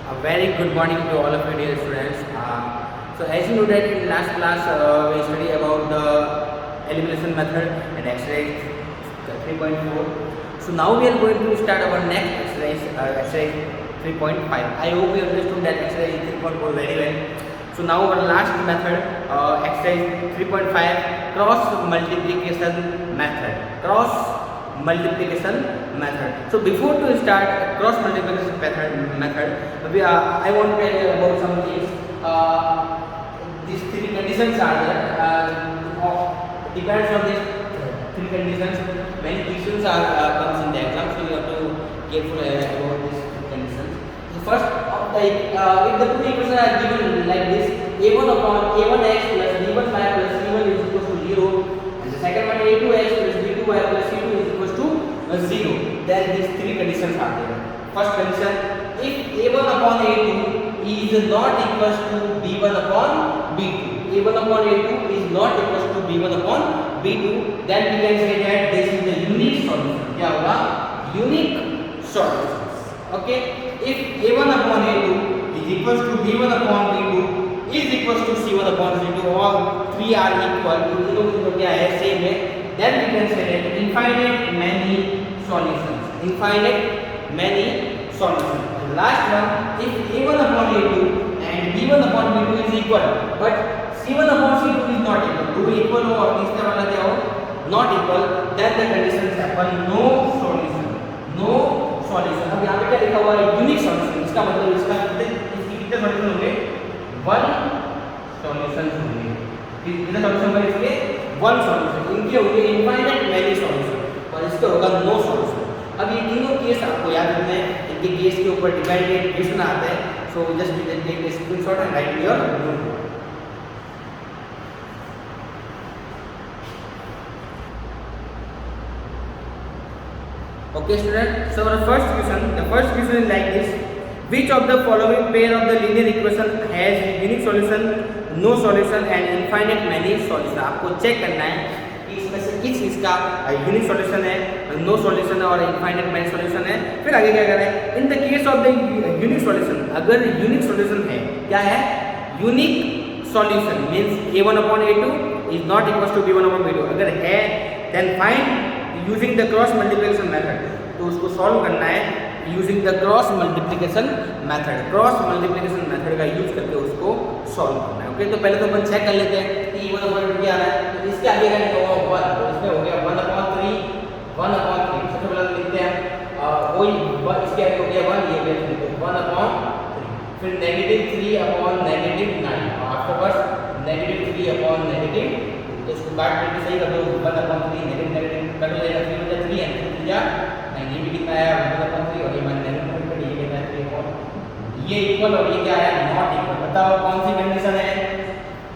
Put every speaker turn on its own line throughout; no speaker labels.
A very good morning to all of you dear students. So as you know that in last class we studied about the elimination method and exercise 3.4. So now we are going to start our next exercise 3.5. I hope you understood that exercise 3.4 very well. So now our last method, exercise 3.5, cross multiplication method. So before to start cross multiplication method, I want to tell you about some things. These three conditions are there. Depends on these three conditions. Many questions are comes in the exam, so you have to careful about these conditions. So first, if the two equations are given like this, a1 upon a1x plus b1y plus c1 is equal to 0, and the second one a2x plus b2y plus c2 is equal to 0, then these three conditions are there. First condition, if a1 upon a2 is not equals to b1 upon b2, a1 upon a2 is not equals to b1 upon b2, then we can say that this is the unique solution. क्या होगा? Unique solution. Okay, if a1 upon a2 is equals to b1 upon b2 is equals to c1 upon c2, all three are equal, तो क्या है? Same है. Then we can say that infinite many solutions. The last one, if a1 upon a2 and b1 upon b2 is equal, but c1 upon c2 is not equal, do equal हो और तीसरा वाला क्या हो? Not equal, then the conditions happen no solution. अब यहाँ पे क्या लिखा हुआ है? Unique solution. इसका मतलब इसके कितने सॉल्यूशन होंगे? वन सॉल्यूशन होंगे. कितने सॉल्यूशन होंगे इसके? One solution. इनके होंगे इनफाइनाइट मैनी सॉल्यूशन और इसके होगा नो सॉल्यूशन. अब ये तीनों केस आपको याद रखना है. इनके केस के ऊपर डिपेंडेंट क्वेश्चन आता है. So just take a screenshot and write your notebook. Okay student, so our first question is like this: which of the following pair of the linear equation has unique solution, no solution and infinite many solution? आपको check करना है कि इसमें से किस इसका unique solution है, no solution है और इनफाइनाइट मैनी सॉल्यूशन है. फिर आगे क्या करना है? In the case of the unique solution, अगर यूनिक सॉल्यूशन है, क्या है? Unique solution means a1 upon a2 is not equals to b1 upon b2. अगर है then find using the cross multiplication method. तो उसको सॉल्व करना है using the cross multiplication method का यूज करके उसको सॉल्व करना है. ओके, तो पहले तो अपन चेक कर लेते हैं कि e1 upon क्या आ रहा है. तो इसके आगे का लिखा हुआ 1, तो इसमें हो गया 1 upon 3. सबसे पहले लिखते हैं वही इसके आगे हो गया 1, ये भी लिखते हैं 1 upon 3. फिर -3 upon -9 और आफ्टरवर्ड्स -3 upon -2. तो इसको काट करके सही कर दो. 1 upon 3 नेगेटिव कट हो जाएगा. 3 बचा 3 एंड 3 या नहीं, ये भी कितना आया 1 upon 3 और ये नेगेटिव कट, ये कितना है 3 upon. ये इक्वल और ये क्या है? Not equal. बताओ कौन सी कंडीशन है?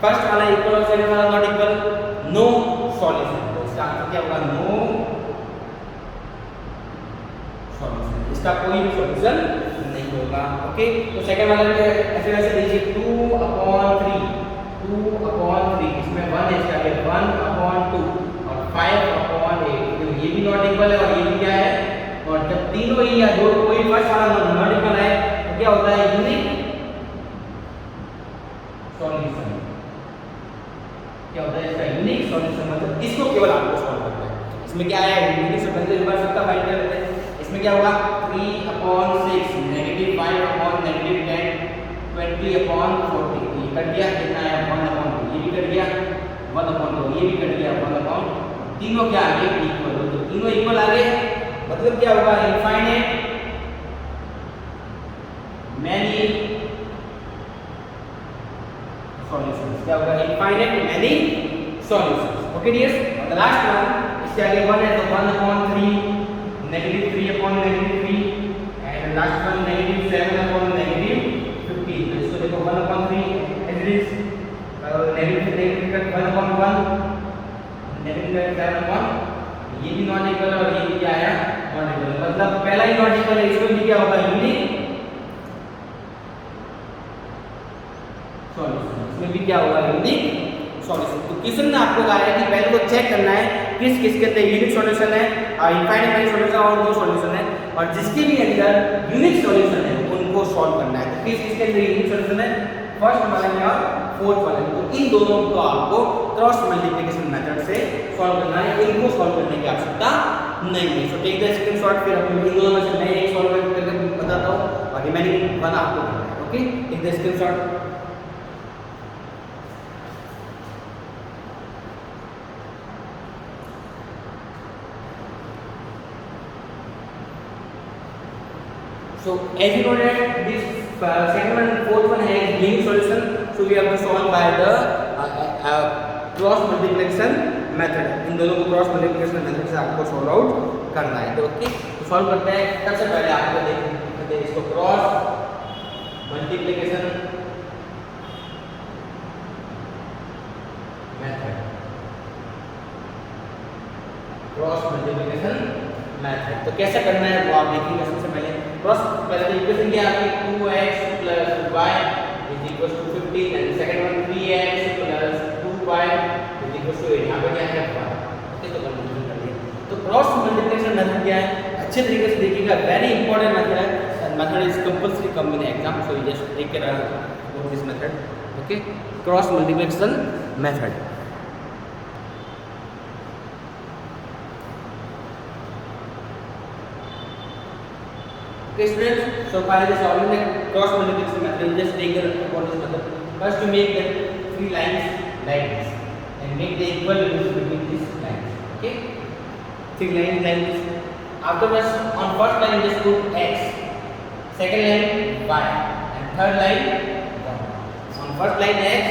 फर्स्ट वाला इक्वल और सेकंड वाला नॉट इक्वल. No solution. तो इसका आंसर क्या होगा? No solution. इसका कोई भी सॉल्यूशन नहीं होगा. ओके, तो सेकंड वाला के ऐसे वैसे लीजिए 2 upon 3. इसमें 1 है, इसका है 1 upon 2 और 5 upon 8. तो ये भी नॉट इक्वल है और ये भी क्या है? और जब तीनों ही या दो कोई फर्स्ट वाला नॉट इक्वल है तो क्या होता है? Unique solution. क्या होता है इसका? Unique solution. मतलब इसको केवल आपको सॉल्व करना है. इसमें क्या है? यूनिक से पहले एक बार सबका फाइंड कर लेते हैं. इसमें क्या होगा? 3 upon 6 -5 upon -10 20 upon 40. ये कट गया. कितना है? 1 upon 2. ये भी कट गया 1 upon 2. ये भी कट गया 1 upon. तीनों क्या आ गए? इक्वल. तो तीनों इक्वल आ गए, मतलब क्या होगा? Infinite many solutions. क्या होगा? Infinite many solutions. Okay dears, the last one, इसके आगे 1 है तो 1 upon 3 -3 upon -3 and last one -7 upon -15. तो इसको देखो 1 upon 3 as it is, negative का 1 upon 1 -7 upon. ये भी नॉट इक्वल और ये भी क्या आया? Not equal. मतलब पहला ही नॉट इक्वल है, इसमें भी क्या होगा? Unique solution. इसमें भी क्या होगा? Unique solution. तो क्वेश्चन में आपको कहा है कि पहले तो चेक करना है किस के अंदर यूनिक सॉल्यूशन है, इनफाइनाइट सॉल्यूशन और नो सॉल्यूशन है, और जिसके भी अंदर यूनिक सॉल्यूशन है उनको सॉल्व करना है. किस किसके अंदर यूनिक सॉल्यूशन है, फर्स्ट वाले में और फोर्थ वाले में। तो इन दोनों को आपको क्रॉस मल्टीप्लिकेशन मेथड से सॉल्व करना है, इनको सॉल्व करने की आवश्यकता नहीं है। सो टेक द स्क्रीनशॉट, फिर हम इन दोनों में से मैं एक सॉल्व करके बताता हूं और रिमेनिंग वन आपको करना है। Okay, take the screenshot. So as you know that this second one and fourth one has unique solution, so we have to solve by the cross multiplication method. इन दोनों को cross multiplication method से आपको solve out करना है। तो okay, तो solve करते हैं। सबसे पहले आपको देखते हैं इसको cross multiplication method, cross multiplication method। तो कैसे करना है वो आप देखिएगा। सबसे पहले पहले तो इक्वेशन क्या है, 2x + y = 15 and second one 3x + 2y = 8। यहां पे क्या है 1। ओके, तो कंप्लीट कर दिया। तो क्रॉस मल्टीप्लिकेशन मेथड क्या है, अच्छे तरीके से देखिएगा, वेरी इंपॉर्टेंट मेथड है and method is compulsory come in exam, so you just take care about this method. Okay, cross multiplication method. Okay students, so finally solving the cross multiplication method, just take care about this method. First you make the three lines like this and make the equal values between these lines. Okay, three lines like this. Afterwards on first line just put x, second line y and third line 1. On first line x,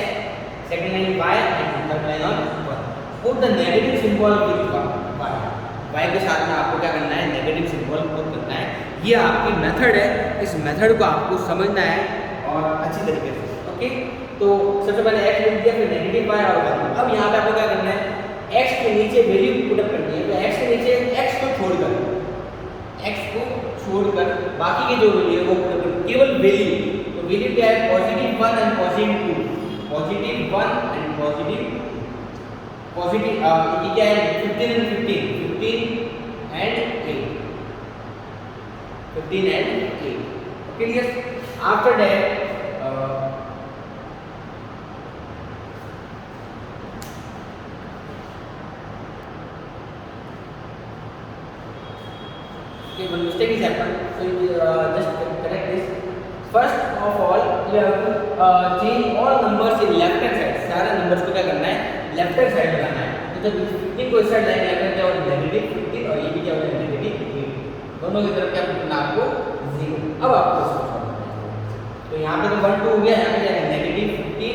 second line y and third line on 1. Put the negative symbol with y. y के साथ में आपको क्या करना है, negative symbol put करना है। ये आपकी मेथड है, इस मेथड को आपको समझना है और अच्छी तरीके से। ओके, तो सबसे पहले x लिख दिया, फिर नेगेटिव y और 1। अब यहाँ पे आपको क्या करना है, x के नीचे वैल्यू पुट अप करनी है। तो x के नीचे x को छोड़कर बाकी के जो वैल्यू है वो पुट अप, केवल वैल्यू। तो वैल्यू क्या है, +1 एंड +2, +1 एंड पॉजिटिव ये क्या है, 15 and 8। Okay, yes. After that, okay, one mistake is happened. So you just correct this. First of all, you have to change all numbers in left hand side. सारे numbers को क्या करना है, left hand side लगाना है। तो जब 15 को इस साइड लाइन लगाना है और -15 और ये भी क्या हो जाएगा -8, दोनों की तरफ क्या करना है आपको 0। अब आपको इसको सॉल्व करना है। तो यहाँ पे तो 1 2 हो गया, यहाँ पे क्या है -15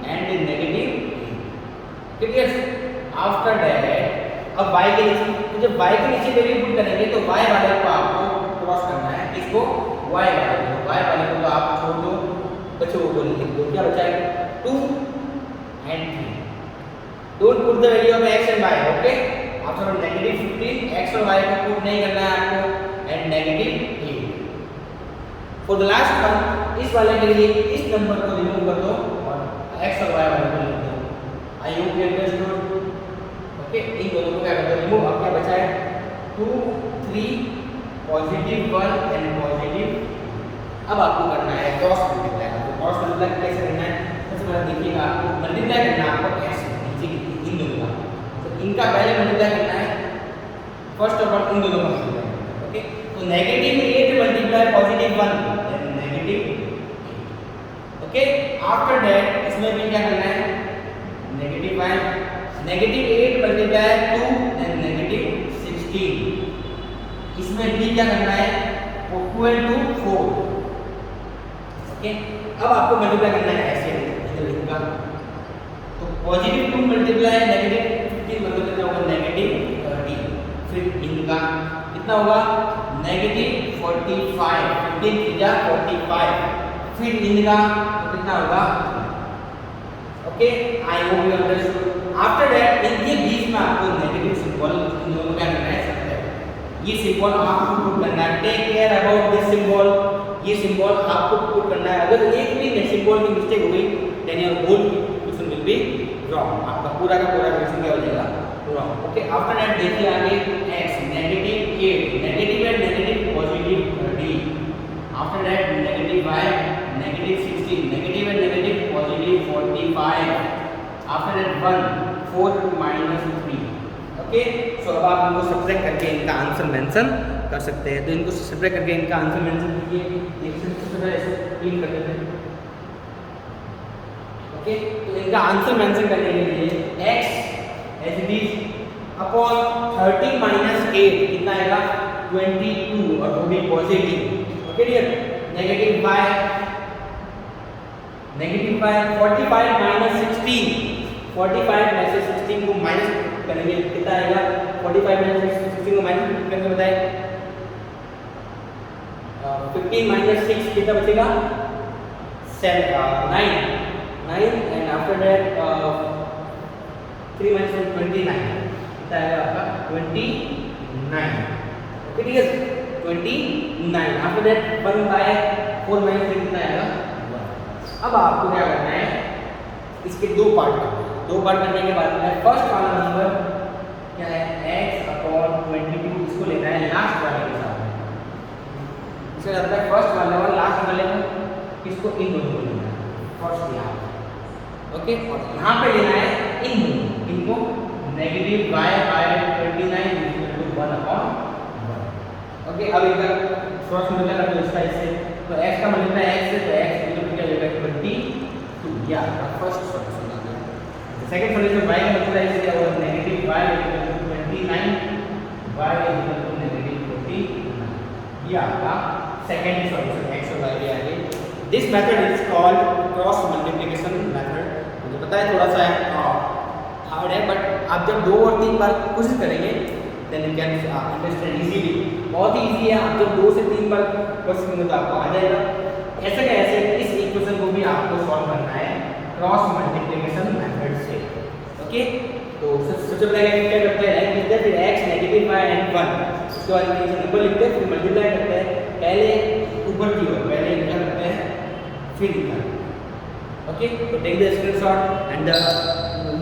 एंड -8। क्लियर? आफ्टर दैट अब y के नीचे, तो जब y के नीचे वैल्यू पुट करेंगे तो y वाले को आपको क्रॉस करना है, किसको, y वाले को तो आप छोड़ दो, बच्चों को लिख दो, क्या बचा है 2 and 3। Don't put the value of x and y। Okay, after -15 x और y को पुट नहीं करना है आपको and -8। For the last one, इस वाले के लिए इस नंबर को रिमूव कर दो और x और y वाले को लिख दो। I hope you understood. Okay, इन दोनों को क्या कर दो, रिमूव। अब क्या बचा है 2 3 +1 एंड पॉजिटिव। अब आपको करना है क्रॉस मल्टीप्लाई। तो क्रॉस मल्टीप्लाई कैसे करना है, सबसे पहले देखिएगा, आपको मल्टीप्लाई करना है आपको x नीचे इन दोनों का। तो इनका पहले मल्टीप्लाई करना है, फर्स्ट ऑफ ऑल इन दोनों का मल्टीप्लाई। ओके, तो -8 multiply +1 then -8। Okay, after that इसमें भी क्या करना है, -5 -8 मल्टीप्लाई 2 देन -16। इसमें भी क्या करना है, इक्वल टू 4। ओके, अब आपको मल्टीप्लाई करना है ऐसे इधर लिखूंगा। तो +2 मल्टीप्लाई -15 मतलब कितना होगा, -30। फिर इनका कितना होगा, -45, 15 3 45। फिर इनका तो कितना होगा। Okay, I hope you understood. After that इनके बीच में आपको नेगेटिव सिंबल इन दोनों क्या करना है, ये सिंबल आपको पुट करना है। Take care about this symbol, ये सिंबल आपको पुट करना है। अगर एक भी सिंबल की मिस्टेक हो गई then your whole question will be wrong, आपका पूरा का पूरा क्वेश्चन क्या हो जाएगा, रॉन्ग। ओके, आफ्टर दैट देखिए आगे x -8 negative and negative positive 30। After that -y 1 4 minus 3. Okay, so अब आप इनको सब्ट्रैक्ट करके इनका आंसर मेंशन कर सकते हैं। तो इनको सब्ट्रैक्ट करके इनका आंसर मेंशन कीजिए। एक सबसे पहले ऐसे क्लीन कर देते हैं। ओके, तो इनका आंसर मेंशन करने के लिए x as it is upon 30 minus 8 कितना आएगा 22 और वो भी positive. Okay dear, negative y 45 minus 16 45 में से 16 को माइनस करेंगे कितना आएगा 45 में से 16 को माइनस करके बताए 15 माइनस 6 कितना बचेगा 9 एंड आफ्टर दैट 3 माइनस 29 कितना आएगा आपका 29। ओके ठीक है 29 आफ्टर दैट 1 बाय 4 माइनस 3 कितना आएगा 1। अब आपको क्या करना है इसके दो पार्ट करने हैं। दो पार्ट करने के बाद में फर्स्ट वाला नंबर क्या है x अपॉन 22 इसको लेना है लास्ट वाले के साथ में। इसका मतलब है फर्स्ट वाला और लास्ट वाले को किसको इन दोनों को लेना है फर्स्ट यहाँ पे। ओके, और यहाँ पे लेना है इन दोनों इनको negative y by 29 equal to 1 upon 1। Okay, अब इनका क्रॉस मल्टीप्लाई कर दो इसका इससे, तो x का मल्टीप्लाई x से तो x इक्वल टू क्या हो जाएगा 22 या first solution. Second solution y का मल्टीप्लाई से क्या होगा negative y equal to 29 y equal to negative 49। ये आपका सेकंड सॉल्यूशन x और y के आगे। This method is called cross multiplication method. मुझे पता है थोड़ा सा हार्ड है बट आप जब 2 और 3 बार कोशिश करेंगे then you can understand easily. बहुत ही इजी है, आप जब 2 से 3 बार कोशिश करेंगे तो आपको आ जाएगा। ऐसे कैसे इस इक्वेशन को भी आपको सॉल्व करना है क्रॉस मल्टीप्लिकेशन मेथड से। ओके, तो सबसे पहले क्या करते हैं लिखते हैं फिर x नेगेटिव y एंड 1 उसके बाद नीचे नंबर लिखते हैं फिर मल्टीप्लाई करते हैं पहले ऊपर की ओर पहले क्या करते हैं फिर निकालते हैं। ओके, तो take the screenshot and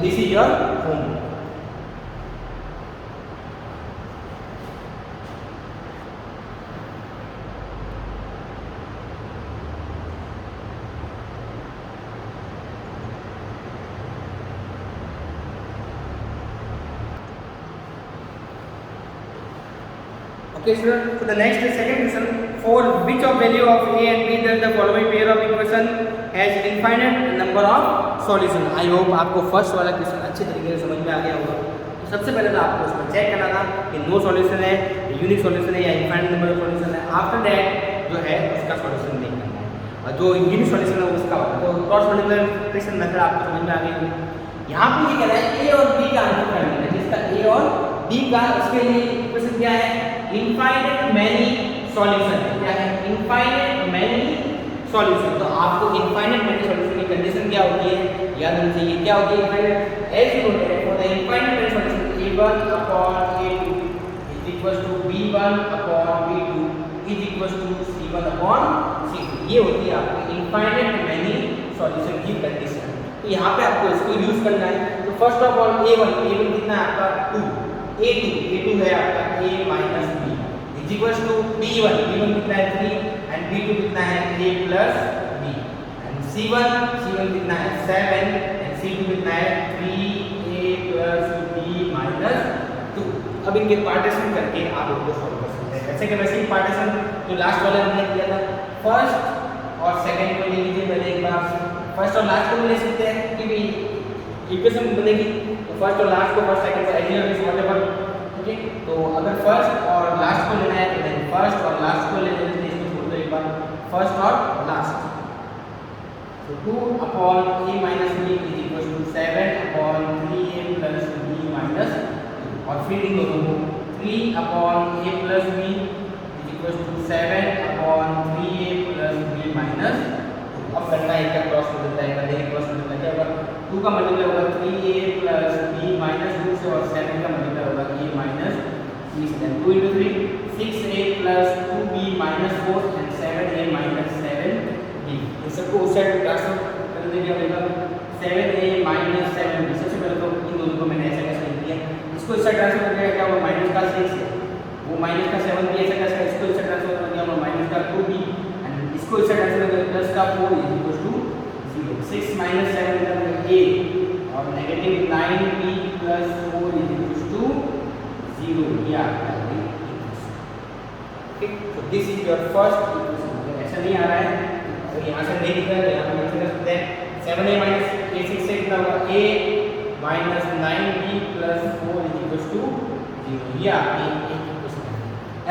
this is your homework. Okay, student. So the next is second question. For which of value of a and b does the following pair of equation has infinite number of solution? I hope आपको first वाला question अच्छे तरीके से समझ में आ गया होगा। तो सबसे पहले तो आपको उसमें चेक करना था कि नो सॉल्यूशन है, यूनिक सॉल्यूशन है या इनफाइनाइट नंबर ऑफ सॉल्यूशन है। आफ्टर दैट जो है उसका सॉल्यूशन नहीं करना है और जो यूनिक सॉल्यूशन है उसका होगा। तो क्रॉस मल्टीप्लिकेशन मेथड आपको समझ में आ गई होगी। यहाँ पे ये कह रहा है a और b का आंसर फाइंड करना है, जिसका a और b का उसके लिए इक्वेशन क्या है इनफाइनाइट मैनी सॉल्यूशन है। क्या है इनफाइनाइट मैनी सॉल्यूशन। तो आपको इनफाइनाइट मैनी सॉल्यूशन की कंडीशन क्या होती है याद रखना चाहिए। क्या होती है infinite as you know for the infinite many solution a1 upon a2 is equal to b1 upon b2 is equal to c1 upon c2। ये होती है आपकी इनफाइनाइट मैनी सॉल्यूशन की कंडीशन। तो यहाँ पे आपको इसको यूज करना है। तो फर्स्ट ऑफ ऑल a1 कितना है आपका 2 a2 है आपका a minus b is equal to b1 कितना है 3 एंड b2 कितना है a plus b and c1 कितना है 7 एंड c2 कितना है 3a प्लस b माइनस 2। अब इनके पार्टीशन करके आप इनको सॉल्व कर सकते हैं। कैसे कि वैसे ही पार्टीशन जो लास्ट वाले हमने किया था फर्स्ट और सेकंड को ले लीजिए पहले एक बार। फर्स्ट और लास्ट को ले सकते हैं क्योंकि इक्वेशन बनेगी तो फर्स्ट और लास्ट को फर्स्ट सेकंड को एडिशन इज व्हाटएवर। ओके, तो अगर फर्स्ट और लास्ट को लेना है तो देन फर्स्ट और लास्ट को ले लेते हैं। इसको छोड़ दो एक बार फर्स्ट और लास्ट। तो 2 upon a minus b is equal to 7 upon 3a plus b minus 2 और फिर इन दोनों को 3 upon a plus b is equal to 7 upon 3a plus b minus 2। अब करना है क्या क्रॉस मल्टीप्लाई कर देंगे। क्रॉस मल्टीप्लाई क्या होगा 2 का मल्टीप्लाई होगा 3a प्लस b माइनस 2 से और 7 का मल्टीप्लाई होगा a माइनस 3 से। Then 2 into 3 6a plus 2b minus 4 and 7a minus 7b। इन सबको उस साइड ट्रांसफर कर देंगे। क्या होगा 7a माइनस 7b। सबसे पहले तो इन दोनों को मैंने ऐसा कैसे लिख दिया। इसको इस साइड ट्रांसफर कर दिया क्या होगा माइनस का 6 है वो माइनस का 7b ऐसा कैसे इसको इस साइड ट्रांसफर कर दिया माइनस का 2b एंड इसको इस साइड ट्रांसफर कर प्लस का 4 इज इक्वल टू 0। 6 माइनस 7 का 8 और negative 9b plus 4 is equal to 0। ये आपका इक्वेशन। ओके, तो this is your first equation. अगर ऐसा नहीं आ रहा है तो यहाँ से नहीं दिख रहा है, यहाँ पे मेंशन कर सकते हैं 7a माइनस a6 से कितना होगा a minus 9b plus 4 is equal to 0। ये आपकी एक इक्वेशन है।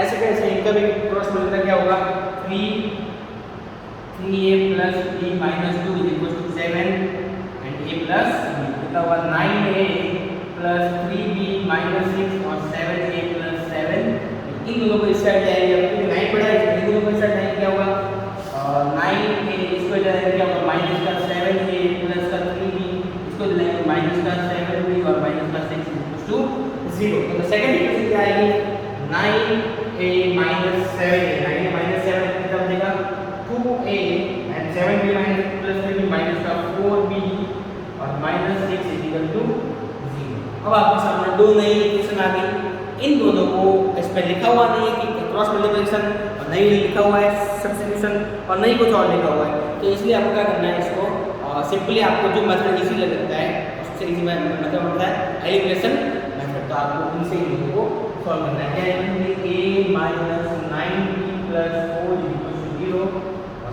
ऐसे कैसे इनका भी क्रॉस मल्टीप्लाई क्या होगा 3a plus b minus 2 is equal to 7 and a plus b कितना होगा 9a प्लस 3b माइनस 6 और 7a प्लस 7। इन दोनों को इस साइड जाएंगे, क्योंकि 9 पड़ा है इन दोनों को इस साइड जाएंगे क्या होगा 9a इसको जाएंगे क्या होगा माइनस का 7a प्लस का 3b इसको जाएंगे माइनस का 7b और माइनस का 6 इक्वल टू 0। तो सेकंड इक्वेशन क्या आएगी 9a minus 7a 9a minus 7 कितना बनेगा 2a and 7b minus plus 3b minus का 4b और माइनस 6 इक्वल टू 0। अब आपके सामने दो नई इक्वेशन आ गई। इन दोनों को इस पर लिखा हुआ नहीं है कि क्रॉस मल्टीप्लिकेशन और नहीं लिखा हुआ है सब्स्टिट्यूशन और नहीं कुछ और लिखा हुआ है। तो इसलिए आपको क्या करना है इसको सिंपली आपको जो मेथड इजी लगता है सबसे इजी मेथड होता है एलिमिनेशन मेथड। तो आपको उनसे इन लोगों को सॉल्व करना है। क्या है a minus 9b plus 4 equal to 0 और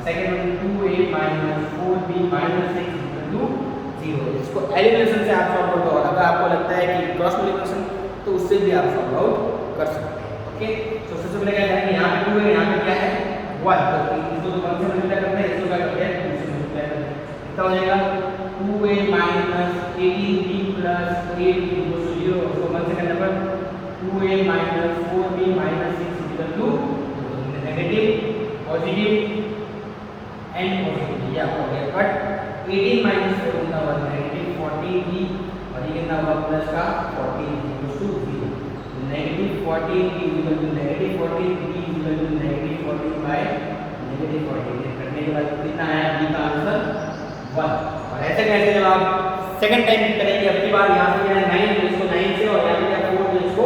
second one 2a minus 4b minus 6 equal to 0। इसको एलिमिनेशन से आप सॉल्व करते हो। अगर आपको लगता है कि क्रॉस मल्टीप्लिकेशन तो उससे भी आप सॉल्व आउट कर सकते हैं। ओके, तो सबसे पहले क्या है यहाँ पे 2 है यहाँ पे क्या है 1। तो इसको तो 1 से मल्टीप्लाई करते हैं, इसको क्या करते हैं 2 से मल्टीप्लाई करते हैं। कितना हो जाएगा 2a minus 18b plus 8 equal to 0। उसको 1 से करने पर 2a minus 4b minus 6 equal to negative positive and positive. ये आपका हो गया कट 18 माइनस 4 कितना हुआ नेगेटिव 14b और ये कितना हुआ प्लस का 14 equal to 0। Negative 14b equal to negative 14b equal to negative 14 by negative 14। ये करने के बाद कितना आया b का आंसर 1। और ऐसे कैसे जब आप सेकंड टाइम करेंगे अब की बार यहाँ से क्या 9 तो इसको 9 से और यहाँ पे क्या 4 तो इसको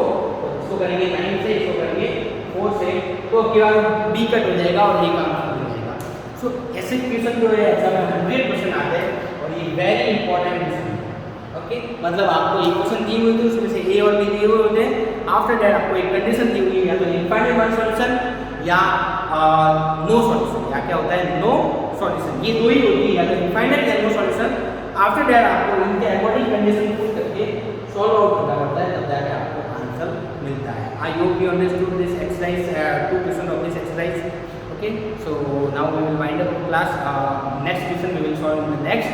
करेंगे 9 से इसको करेंगे 4 से तो अब की बार b कट हो जाएगा और a का आंसर हो जाएगा। सो ऐसे क्वेश्चन जो है एग्जाम में 100% आते हैं और ये वेरी इंपॉर्टेंट क्वेश्चन है। ओके, मतलब आपको एक क्वेश्चन दी हुई थी उसमें से a और b दिए हुए होते हैं। आफ्टर दैट आपको एक कंडीशन दी हुई है या तो इनफाइनाइट वन सॉल्यूशन या नो सॉल्यूशन या क्या होता है नो सॉल्यूशन। ये दो ही होती है या तो इनफाइनाइट या नो सॉल्यूशन। आफ्टर दैट आपको इनके अकॉर्डिंग कंडीशन पुट करके सॉल्व आउट करना पड़ता है, तब जाके आपको आंसर मिलता है। आई hope you understood this exercise 2% of this exercise. Okay, so now we will wind up the class. Next question we will solve in the next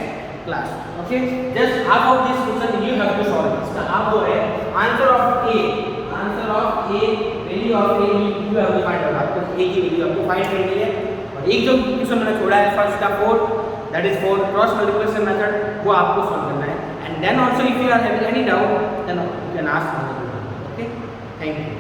class. Okay, just half of this question you have to solve. इसका half जो है answer of a value of a you have to find out. आपको a की value आपको find करनी है और एक जो क्वेश्चन मैंने छोड़ा है फर्स्ट का 4 that is 4 cross multiplication method वो आपको solve करना है। And then also if you are having any doubt then you can ask me. Okay, thank you.